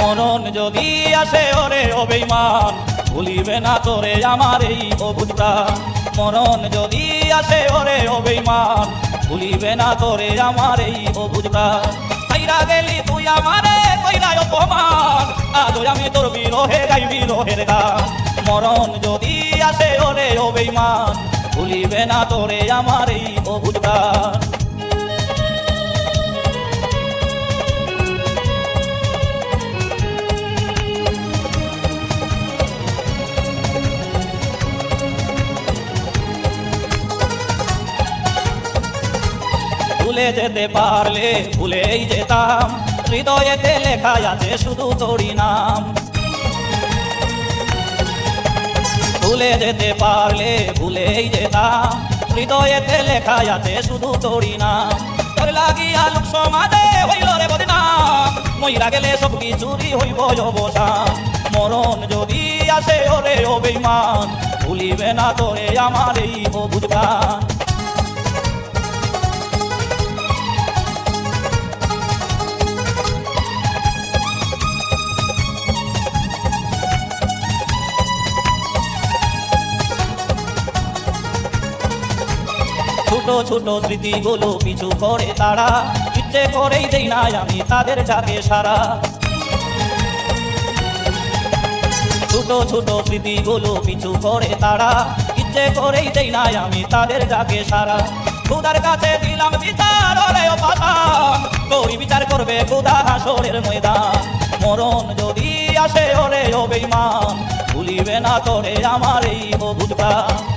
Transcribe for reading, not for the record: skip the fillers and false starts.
মরণ যদি আসে ওরে ও বেঈমান ভুলিবে না তোরে আমার এই অবুঝ প্রাণ মরণ যদি আসে ওরে ও বেঈমান ভুলিবে না তোরে আমার এই অবুঝ প্রাণ সাইরা গেলি তুই আমারে কইরা অপমান আজ আমি তোর বিরহে গাই বিরহের গান মরণ যদি আসে ওরে ও বেঈমান ভুলিবে না তোরে আমার এই অবুঝ প্রাণ ভুলে যেতে পারলে ভুলেই যেতাম হৃদয়েতে লেখা আছে শুধু তোরই নাম ভুলে যেতে পারলে ভুলেই যেতাম হৃদয়েতে লেখা আছে শুধু তোরই নাম তোর লাগিয়া লোক সমাজে হইল রে বদনাম মইরা গেলে সব কিছুরই হইব অবসান মরণ যদি আসে ওরে ও বেঈমান ভুলিবে না তোরে আমার এই অবুঝ প্রাণ ছোট ছোট স্মৃতিগুলো পিছু করে তারা ইচ্ছে করেই দেই না আমি তাদের ডাকে সারা ছোট ছোট স্মৃতিগুলো পিছু করে তারা ইচ্ছে করেই দেই না আমি তাদের ডাকে সারা খোদার কাছে দিলাম বিচার ওরে ও পাশান তোরই বিচার করবে খোদা হাসরের ময়দান মরণ যদি আসে ওরে ও বেঈমান ভুলিবে না তোরে আমার এই অবুঝ প্রাণ